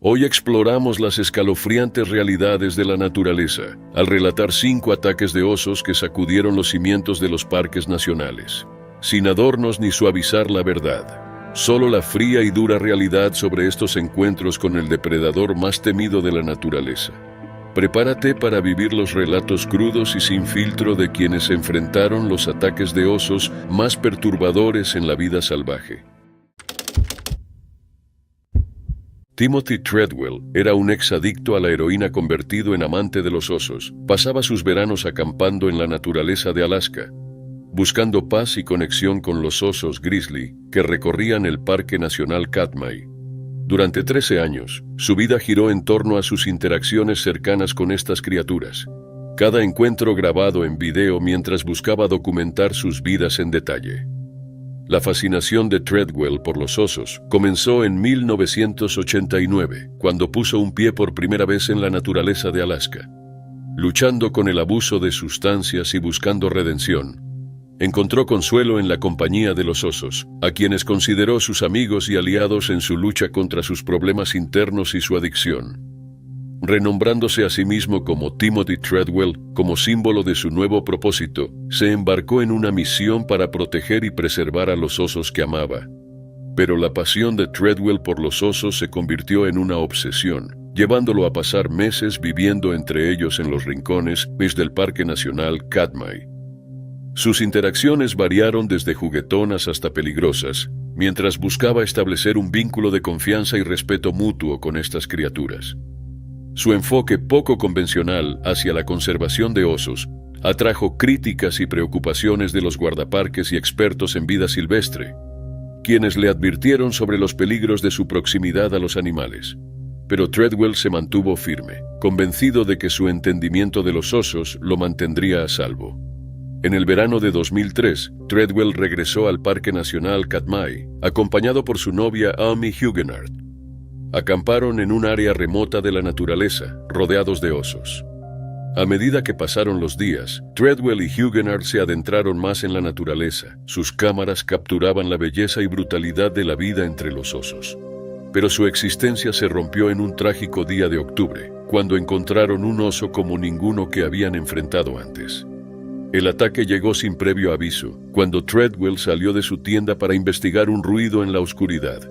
Hoy exploramos las escalofriantes realidades de la naturaleza, al relatar 5 ataques de osos que sacudieron los cimientos de los parques nacionales. Sin adornos ni suavizar la verdad, solo la fría y dura realidad sobre estos encuentros con el depredador más temido de la naturaleza. Prepárate para vivir los relatos crudos y sin filtro de quienes enfrentaron los ataques de osos más perturbadores en la vida salvaje. Timothy Treadwell era un exadicto a la heroína convertido en amante de los osos. Pasaba sus veranos acampando en la naturaleza de Alaska, buscando paz y conexión con los osos grizzly que recorrían el Parque Nacional Katmai. Durante 13 años, su vida giró en torno a sus interacciones cercanas con estas criaturas. Cada encuentro grabado en video mientras buscaba documentar sus vidas en detalle. La fascinación de Treadwell por los osos comenzó en 1989, cuando puso un pie por primera vez en la naturaleza de Alaska. Luchando con el abuso de sustancias y buscando redención, encontró consuelo en la compañía de los osos, a quienes consideró sus amigos y aliados en su lucha contra sus problemas internos y su adicción. Renombrándose a sí mismo como Timothy Treadwell, como símbolo de su nuevo propósito, se embarcó en una misión para proteger y preservar a los osos que amaba. Pero la pasión de Treadwell por los osos se convirtió en una obsesión, llevándolo a pasar meses viviendo entre ellos en los rincones del Parque Nacional Katmai. Sus interacciones variaron desde juguetonas hasta peligrosas, mientras buscaba establecer un vínculo de confianza y respeto mutuo con estas criaturas. Su enfoque poco convencional hacia la conservación de osos atrajo críticas y preocupaciones de los guardaparques y expertos en vida silvestre, quienes le advirtieron sobre los peligros de su proximidad a los animales. Pero Treadwell se mantuvo firme, convencido de que su entendimiento de los osos lo mantendría a salvo. En el verano de 2003, Treadwell regresó al Parque Nacional Katmai, acompañado por su novia Amy Huguenard. Acamparon en un área remota de la naturaleza, rodeados de osos. A medida que pasaron los días, Treadwell y Huguenard se adentraron más en la naturaleza. Sus cámaras capturaban la belleza y brutalidad de la vida entre los osos. Pero su existencia se rompió en un trágico día de octubre, cuando encontraron un oso como ninguno que habían enfrentado antes. El ataque llegó sin previo aviso, cuando Treadwell salió de su tienda para investigar un ruido en la oscuridad.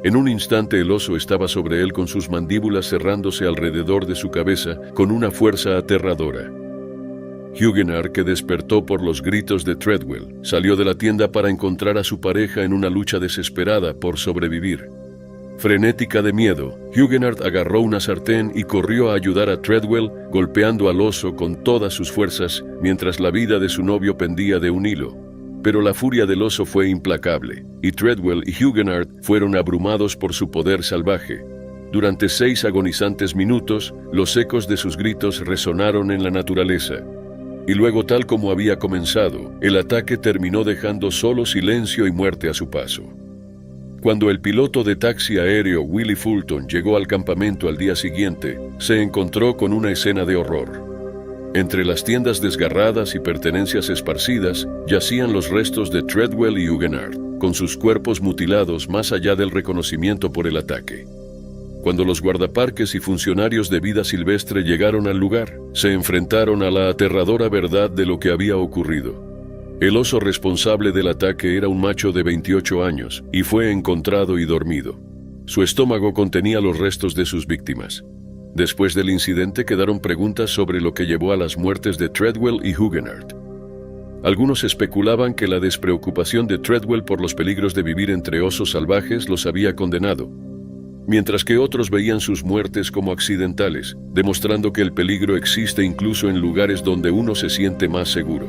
En un instante el oso estaba sobre él con sus mandíbulas cerrándose alrededor de su cabeza con una fuerza aterradora. Huguenard, que despertó por los gritos de Treadwell, salió de la tienda para encontrar a su pareja en una lucha desesperada por sobrevivir. Frenética de miedo, Huguenard agarró una sartén y corrió a ayudar a Treadwell, golpeando al oso con todas sus fuerzas mientras la vida de su novio pendía de un hilo. Pero la furia del oso fue implacable, y Treadwell y Huguenard fueron abrumados por su poder salvaje. Durante 6 agonizantes minutos, los ecos de sus gritos resonaron en la naturaleza. Y luego, tal como había comenzado, el ataque terminó dejando solo silencio y muerte a su paso. Cuando el piloto de taxi aéreo Willie Fulton llegó al campamento al día siguiente, se encontró con una escena de horror. Entre las tiendas desgarradas y pertenencias esparcidas, yacían los restos de Treadwell y Huguenard, con sus cuerpos mutilados más allá del reconocimiento por el ataque. Cuando los guardaparques y funcionarios de vida silvestre llegaron al lugar, se enfrentaron a la aterradora verdad de lo que había ocurrido. El oso responsable del ataque era un macho de 28 años y fue encontrado y dormido. Su estómago contenía los restos de sus víctimas. Después del incidente quedaron preguntas sobre lo que llevó a las muertes de Treadwell y Huguenard. Algunos especulaban que la despreocupación de Treadwell por los peligros de vivir entre osos salvajes los había condenado, mientras que otros veían sus muertes como accidentales, demostrando que el peligro existe incluso en lugares donde uno se siente más seguro.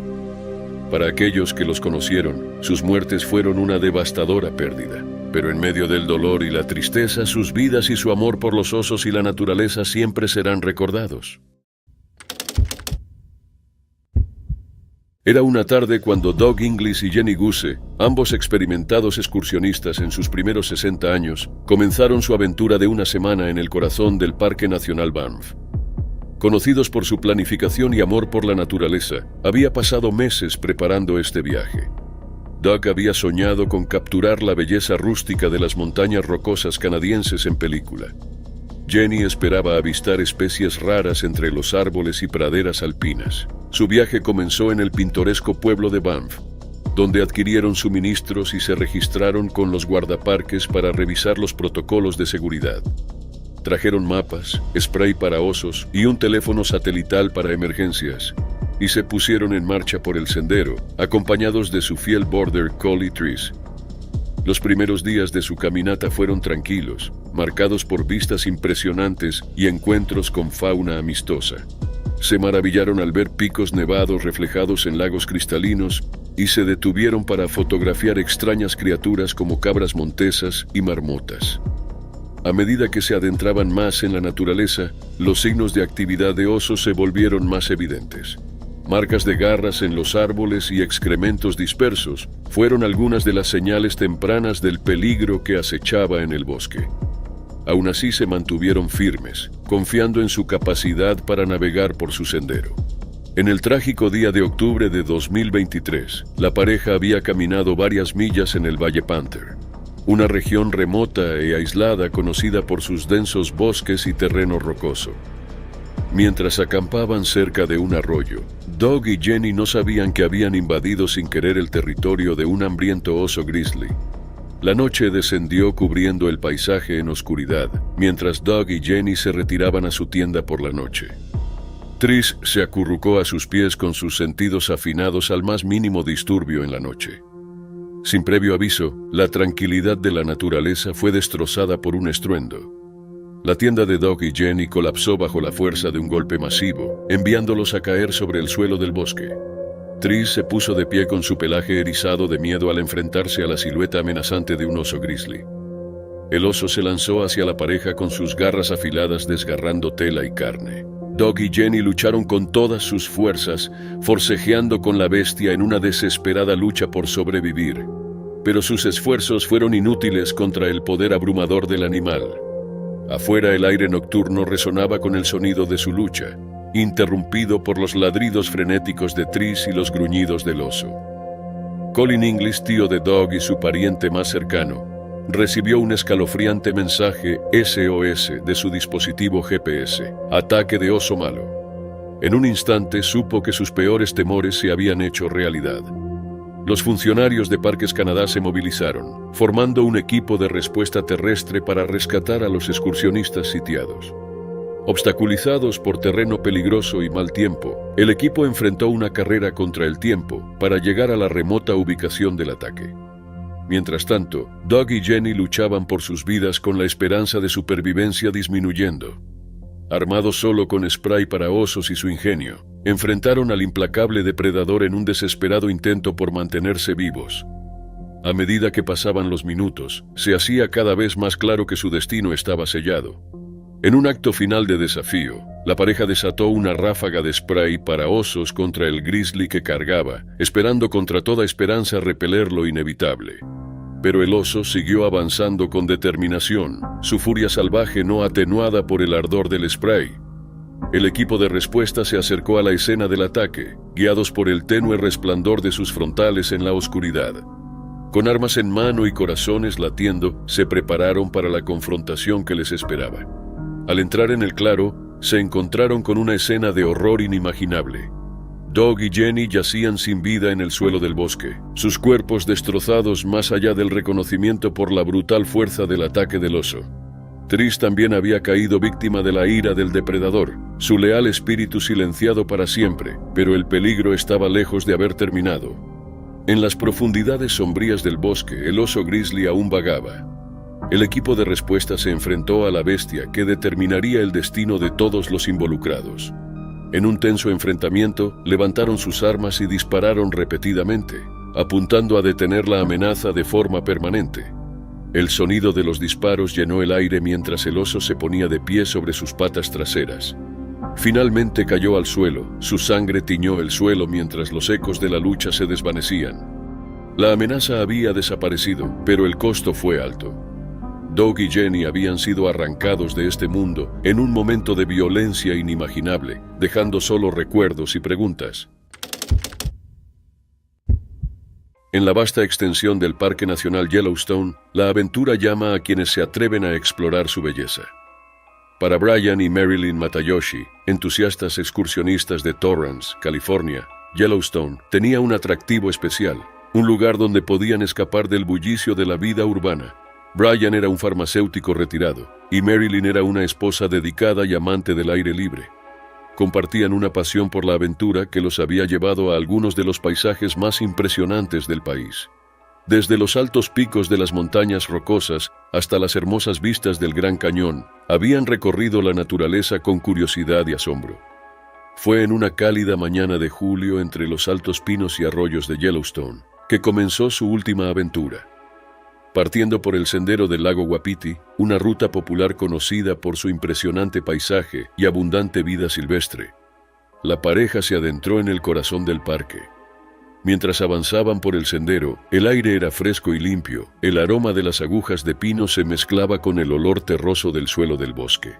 Para aquellos que los conocieron, sus muertes fueron una devastadora pérdida. Pero en medio del dolor y la tristeza, sus vidas y su amor por los osos y la naturaleza siempre serán recordados. Era una tarde cuando Doug Inglis y Jenny Guse, ambos experimentados excursionistas en sus primeros 60 años, comenzaron su aventura de una semana en el corazón del Parque Nacional Banff. Conocidos por su planificación y amor por la naturaleza, había pasado meses preparando este viaje. Doug había soñado con capturar la belleza rústica de las montañas rocosas canadienses en película. Jenny esperaba avistar especies raras entre los árboles y praderas alpinas. Su viaje comenzó en el pintoresco pueblo de Banff, donde adquirieron suministros y se registraron con los guardaparques para revisar los protocolos de seguridad. Trajeron mapas, spray para osos y un teléfono satelital para emergencias, y se pusieron en marcha por el sendero, acompañados de su fiel border collie Tris. Los primeros días de su caminata fueron tranquilos, marcados por vistas impresionantes y encuentros con fauna amistosa. Se maravillaron al ver picos nevados reflejados en lagos cristalinos y se detuvieron para fotografiar extrañas criaturas como cabras montesas y marmotas. A medida que se adentraban más en la naturaleza, los signos de actividad de osos se volvieron más evidentes. Marcas de garras en los árboles y excrementos dispersos fueron algunas de las señales tempranas del peligro que acechaba en el bosque. Aún así se mantuvieron firmes, confiando en su capacidad para navegar por su sendero. En el trágico día de octubre de 2023, la pareja había caminado varias millas en el Valle Panther, una región remota e aislada conocida por sus densos bosques y terreno rocoso. Mientras acampaban cerca de un arroyo, Doug y Jenny no sabían que habían invadido sin querer el territorio de un hambriento oso grizzly. La noche descendió cubriendo el paisaje en oscuridad, mientras Doug y Jenny se retiraban a su tienda por la noche. Tris se acurrucó a sus pies con sus sentidos afinados al más mínimo disturbio en la noche. Sin previo aviso, la tranquilidad de la naturaleza fue destrozada por un estruendo. La tienda de Doug y Jenny colapsó bajo la fuerza de un golpe masivo, enviándolos a caer sobre el suelo del bosque. Tris se puso de pie con su pelaje erizado de miedo al enfrentarse a la silueta amenazante de un oso grizzly. El oso se lanzó hacia la pareja con sus garras afiladas desgarrando tela y carne. Doug y Jenny lucharon con todas sus fuerzas, forcejeando con la bestia en una desesperada lucha por sobrevivir. Pero sus esfuerzos fueron inútiles contra el poder abrumador del animal. Afuera el aire nocturno resonaba con el sonido de su lucha, interrumpido por los ladridos frenéticos de Tris y los gruñidos del oso. Colin Inglis, tío de Doug y su pariente más cercano, recibió un escalofriante mensaje SOS de su dispositivo GPS, ataque de oso malo. En un instante supo que sus peores temores se habían hecho realidad. Los funcionarios de Parques Canadá se movilizaron, formando un equipo de respuesta terrestre para rescatar a los excursionistas sitiados. Obstaculizados por terreno peligroso y mal tiempo, el equipo enfrentó una carrera contra el tiempo para llegar a la remota ubicación del ataque. Mientras tanto, Doug y Jenny luchaban por sus vidas con la esperanza de supervivencia disminuyendo. Armados solo con spray para osos y su ingenio, enfrentaron al implacable depredador en un desesperado intento por mantenerse vivos. A medida que pasaban los minutos, se hacía cada vez más claro que su destino estaba sellado. En un acto final de desafío, la pareja desató una ráfaga de spray para osos contra el grizzly que cargaba, esperando contra toda esperanza repeler lo inevitable. Pero el oso siguió avanzando con determinación, su furia salvaje no atenuada por el ardor del spray. El equipo de respuesta se acercó a la escena del ataque, guiados por el tenue resplandor de sus frontales en la oscuridad. Con armas en mano y corazones latiendo, se prepararon para la confrontación que les esperaba. Al entrar en el claro, se encontraron con una escena de horror inimaginable. Doug y Jenny yacían sin vida en el suelo del bosque, sus cuerpos destrozados más allá del reconocimiento por la brutal fuerza del ataque del oso. Tris también había caído víctima de la ira del depredador, su leal espíritu silenciado para siempre, pero el peligro estaba lejos de haber terminado. En las profundidades sombrías del bosque, el oso grizzly aún vagaba. El equipo de respuesta se enfrentó a la bestia que determinaría el destino de todos los involucrados. En un tenso enfrentamiento, levantaron sus armas y dispararon repetidamente, apuntando a detener la amenaza de forma permanente. El sonido de los disparos llenó el aire mientras el oso se ponía de pie sobre sus patas traseras. Finalmente cayó al suelo, su sangre tiñó el suelo mientras los ecos de la lucha se desvanecían. La amenaza había desaparecido, pero el costo fue alto. Doug y Jenny habían sido arrancados de este mundo en un momento de violencia inimaginable, dejando solo recuerdos y preguntas. En la vasta extensión del Parque Nacional Yellowstone, la aventura llama a quienes se atreven a explorar su belleza. Para Brian y Marilyn Matayoshi, entusiastas excursionistas de Torrance, California, Yellowstone tenía un atractivo especial, un lugar donde podían escapar del bullicio de la vida urbana. Brian era un farmacéutico retirado, y Marilyn era una esposa dedicada y amante del aire libre. Compartían una pasión por la aventura que los había llevado a algunos de los paisajes más impresionantes del país. Desde los altos picos de las montañas rocosas hasta las hermosas vistas del Gran Cañón, habían recorrido la naturaleza con curiosidad y asombro. Fue en una cálida mañana de julio entre los altos pinos y arroyos de Yellowstone que comenzó su última aventura. Partiendo por el sendero del lago Wapiti, una ruta popular conocida por su impresionante paisaje y abundante vida silvestre, la pareja se adentró en el corazón del parque. Mientras avanzaban por el sendero, el aire era fresco y limpio, el aroma de las agujas de pino se mezclaba con el olor terroso del suelo del bosque.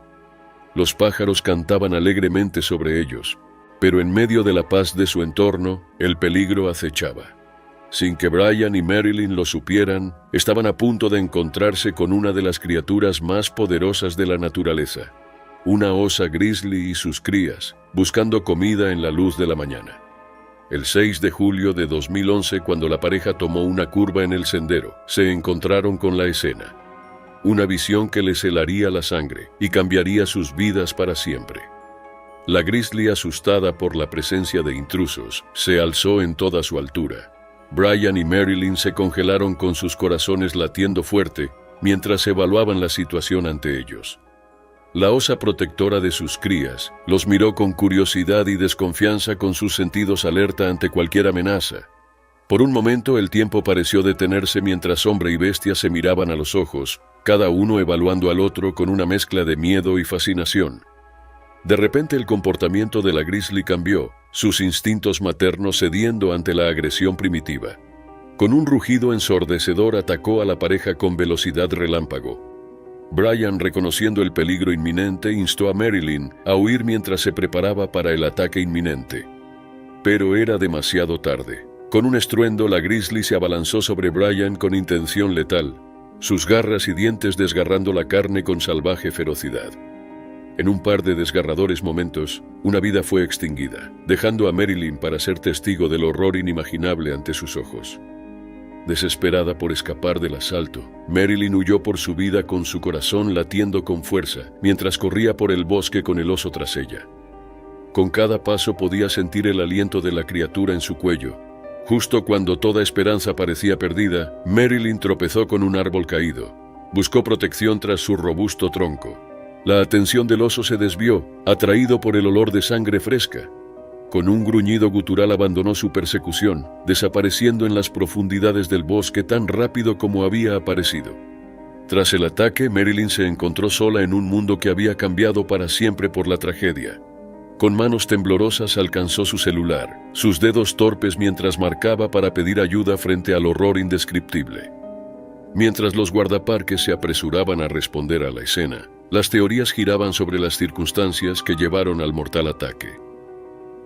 Los pájaros cantaban alegremente sobre ellos, pero en medio de la paz de su entorno, el peligro acechaba. Sin que Brian y Marilyn lo supieran, estaban a punto de encontrarse con una de las criaturas más poderosas de la naturaleza, una osa grizzly y sus crías, buscando comida en la luz de la mañana. El 6 de julio de 2011, cuando la pareja tomó una curva en el sendero, se encontraron con la escena. Una visión que les helaría la sangre y cambiaría sus vidas para siempre. La grizzly, asustada por la presencia de intrusos, se alzó en toda su altura. Brian y Marilyn se congelaron con sus corazones latiendo fuerte mientras evaluaban la situación ante ellos. La osa protectora de sus crías los miró con curiosidad y desconfianza, con sus sentidos alerta ante cualquier amenaza. Por un momento el tiempo pareció detenerse mientras hombre y bestia se miraban a los ojos, cada uno evaluando al otro con una mezcla de miedo y fascinación. De repente el comportamiento de la grizzly cambió, sus instintos maternos cediendo ante la agresión primitiva. Con un rugido ensordecedor atacó a la pareja con velocidad relámpago. Brian, reconociendo el peligro inminente, instó a Marilyn a huir mientras se preparaba para el ataque inminente. Pero era demasiado tarde. Con un estruendo, la grizzly se abalanzó sobre Brian con intención letal, sus garras y dientes desgarrando la carne con salvaje ferocidad. En un par de desgarradores momentos, una vida fue extinguida, dejando a Marilyn para ser testigo del horror inimaginable ante sus ojos. Desesperada por escapar del asalto, Marilyn huyó por su vida con su corazón latiendo con fuerza, mientras corría por el bosque con el oso tras ella. Con cada paso podía sentir el aliento de la criatura en su cuello. Justo cuando toda esperanza parecía perdida, Marilyn tropezó con un árbol caído. Buscó protección tras su robusto tronco. La atención del oso se desvió, atraído por el olor de sangre fresca. Con un gruñido gutural abandonó su persecución, desapareciendo en las profundidades del bosque tan rápido como había aparecido. Tras el ataque, Marilyn se encontró sola en un mundo que había cambiado para siempre por la tragedia. Con manos temblorosas alcanzó su celular, sus dedos torpes mientras marcaba para pedir ayuda frente al horror indescriptible. Mientras los guardaparques se apresuraban a responder a la escena, las teorías giraban sobre las circunstancias que llevaron al mortal ataque.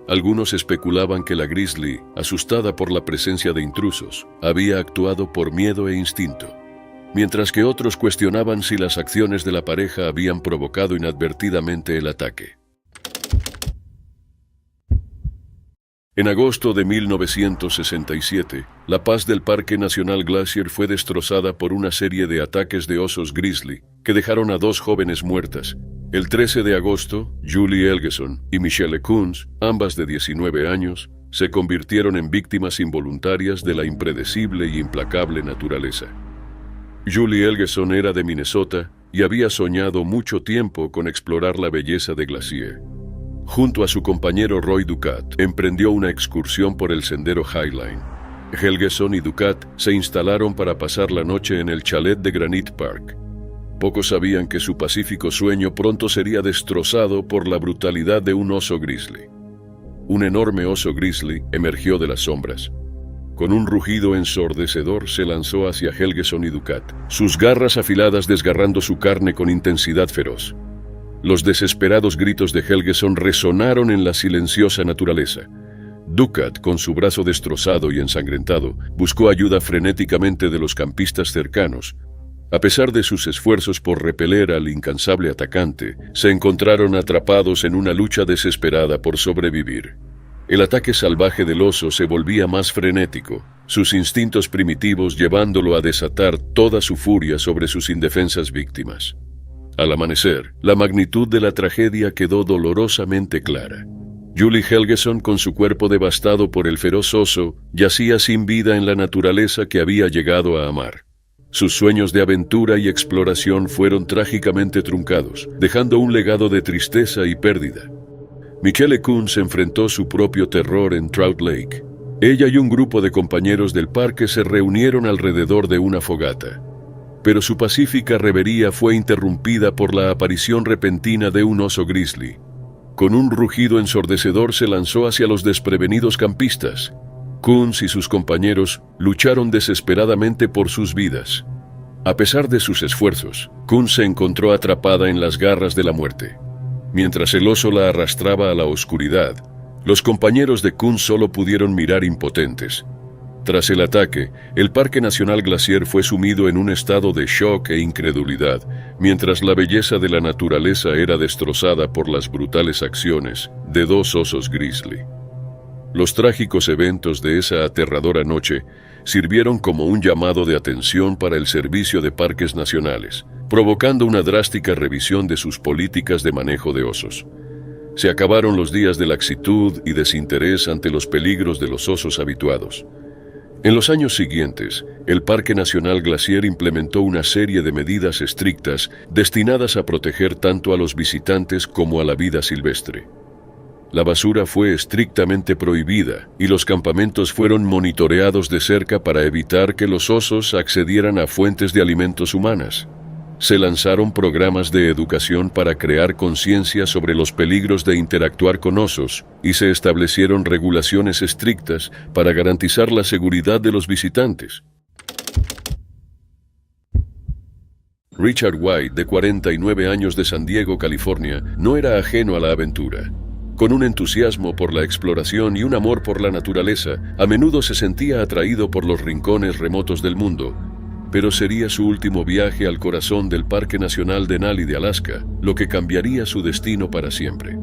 Algunos especulaban que la grizzly, asustada por la presencia de intrusos, había actuado por miedo e instinto, mientras que otros cuestionaban si las acciones de la pareja habían provocado inadvertidamente el ataque. En agosto de 1967, la paz del Parque Nacional Glacier fue destrozada por una serie de ataques de osos grizzly que dejaron a 2 jóvenes muertas. El 13 de agosto, Julie Helgeson y Michelle Coons, ambas de 19 años, se convirtieron en víctimas involuntarias de la impredecible y implacable naturaleza. Julie Helgeson era de Minnesota y había soñado mucho tiempo con explorar la belleza de Glacier. Junto a su compañero Roy Ducat, emprendió una excursión por el sendero Highline. Helgeson y Ducat se instalaron para pasar la noche en el chalet de Granite Park. Pocos sabían que su pacífico sueño pronto sería destrozado por la brutalidad de un oso grizzly. Un enorme oso grizzly emergió de las sombras. Con un rugido ensordecedor se lanzó hacia Helgeson y Ducat, sus garras afiladas desgarrando su carne con intensidad feroz. Los desesperados gritos de Helgeson resonaron en la silenciosa naturaleza. Ducat, con su brazo destrozado y ensangrentado, buscó ayuda frenéticamente de los campistas cercanos, A pesar de sus esfuerzos por repeler al incansable atacante, se encontraron atrapados en una lucha desesperada por sobrevivir. El ataque salvaje del oso se volvía más frenético, sus instintos primitivos llevándolo a desatar toda su furia sobre sus indefensas víctimas. Al amanecer, la magnitud de la tragedia quedó dolorosamente clara. Julie Helgeson, con su cuerpo devastado por el feroz oso, yacía sin vida en la naturaleza que había llegado a amar. Sus sueños de aventura y exploración fueron trágicamente truncados, dejando un legado de tristeza y pérdida. Michelle Kunz enfrentó su propio terror en Trout Lake. Ella y un grupo de compañeros del parque se reunieron alrededor de una fogata. Pero su pacífica revería fue interrumpida por la aparición repentina de un oso grizzly. Con un rugido ensordecedor se lanzó hacia los desprevenidos campistas. Kunz y sus compañeros lucharon desesperadamente por sus vidas. A pesar de sus esfuerzos, Kunz se encontró atrapada en las garras de la muerte. Mientras el oso la arrastraba a la oscuridad, los compañeros de Kunz solo pudieron mirar impotentes. Tras el ataque, el Parque Nacional Glacier fue sumido en un estado de shock e incredulidad, mientras la belleza de la naturaleza era destrozada por las brutales acciones de dos osos grizzly. Los trágicos eventos de esa aterradora noche sirvieron como un llamado de atención para el Servicio de Parques Nacionales, provocando una drástica revisión de sus políticas de manejo de osos. Se acabaron los días de laxitud y desinterés ante los peligros de los osos habituados. En los años siguientes, el Parque Nacional Glacier implementó una serie de medidas estrictas destinadas a proteger tanto a los visitantes como a la vida silvestre. La basura fue estrictamente prohibida y los campamentos fueron monitoreados de cerca para evitar que los osos accedieran a fuentes de alimentos humanas. Se lanzaron programas de educación para crear conciencia sobre los peligros de interactuar con osos y se establecieron regulaciones estrictas para garantizar la seguridad de los visitantes. Richard White, de 49 años de San Diego, California, no era ajeno a la aventura. Con un entusiasmo por la exploración y un amor por la naturaleza, a menudo se sentía atraído por los rincones remotos del mundo, pero sería su último viaje al corazón del Parque Nacional Denali de Alaska, lo que cambiaría su destino para siempre.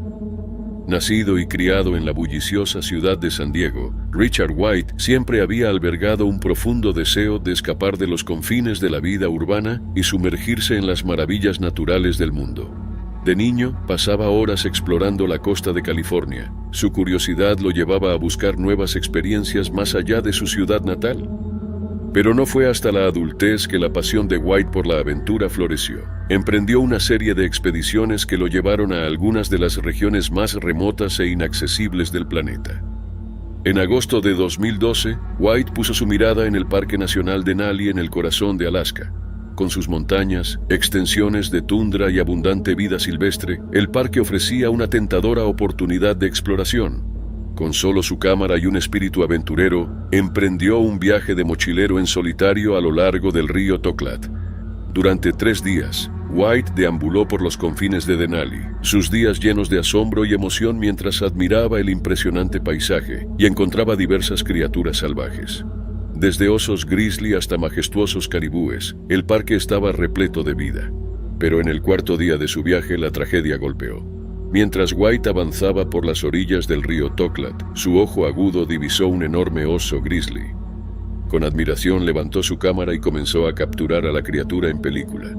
Nacido y criado en la bulliciosa ciudad de San Diego, Richard White siempre había albergado un profundo deseo de escapar de los confines de la vida urbana y sumergirse en las maravillas naturales del mundo. De niño, pasaba horas explorando la costa de California. Su curiosidad lo llevaba a buscar nuevas experiencias más allá de su ciudad natal. Pero no fue hasta la adultez que la pasión de White por la aventura floreció. Emprendió una serie de expediciones que lo llevaron a algunas de las regiones más remotas e inaccesibles del planeta. En agosto de 2012, White puso su mirada en el Parque Nacional Denali en el corazón de Alaska. Con sus montañas, extensiones de tundra y abundante vida silvestre, el parque ofrecía una tentadora oportunidad de exploración. Con solo su cámara y un espíritu aventurero, emprendió un viaje de mochilero en solitario a lo largo del río Toklat. Durante 3 días, White deambuló por los confines de Denali, sus días llenos de asombro y emoción mientras admiraba el impresionante paisaje y encontraba diversas criaturas salvajes. Desde osos grizzly hasta majestuosos caribúes, el parque estaba repleto de vida. Pero en el 4.º día de su viaje, la tragedia golpeó. Mientras White avanzaba por las orillas del río Toklat, su ojo agudo divisó un enorme oso grizzly. Con admiración levantó su cámara y comenzó a capturar a la criatura en película.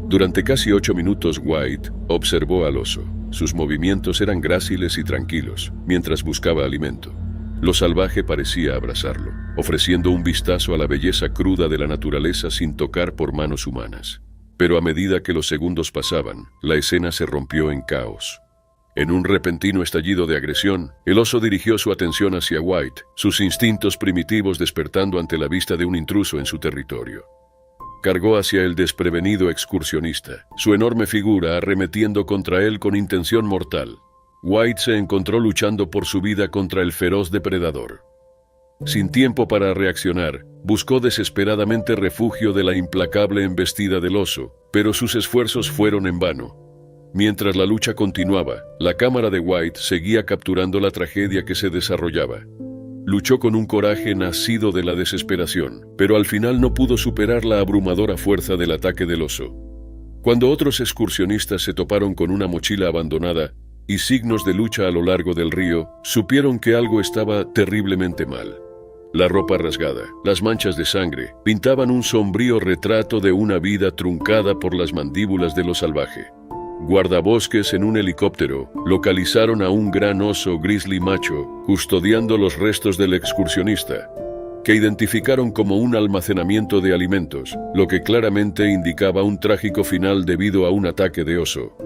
Durante casi 8 minutos White observó al oso. Sus movimientos eran gráciles y tranquilos, mientras buscaba alimento. Lo salvaje parecía abrazarlo, ofreciendo un vistazo a la belleza cruda de la naturaleza sin tocar por manos humanas. Pero a medida que los segundos pasaban, la escena se rompió en caos. En un repentino estallido de agresión, el oso dirigió su atención hacia White, sus instintos primitivos despertando ante la vista de un intruso en su territorio. Cargó hacia el desprevenido excursionista, su enorme figura arremetiendo contra él con intención mortal. White se encontró luchando por su vida contra el feroz depredador. Sin tiempo para reaccionar, buscó desesperadamente refugio de la implacable embestida del oso, pero sus esfuerzos fueron en vano. Mientras la lucha continuaba, la cámara de White seguía capturando la tragedia que se desarrollaba. Luchó con un coraje nacido de la desesperación, pero al final no pudo superar la abrumadora fuerza del ataque del oso. Cuando otros excursionistas se toparon con una mochila abandonada y signos de lucha a lo largo del río, supieron que algo estaba terriblemente mal. La ropa rasgada, las manchas de sangre, pintaban un sombrío retrato de una vida truncada por las mandíbulas de lo salvaje. Guardabosques en un helicóptero localizaron a un gran oso grizzly macho custodiando los restos del excursionista, que identificaron como un almacenamiento de alimentos, lo que claramente indicaba un trágico final debido a un ataque de oso.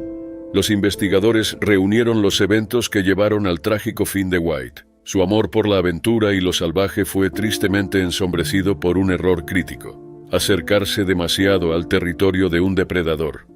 Los investigadores reunieron los eventos que llevaron al trágico fin de White. Su amor por la aventura y lo salvaje fue tristemente ensombrecido por un error crítico: acercarse demasiado al territorio de un depredador.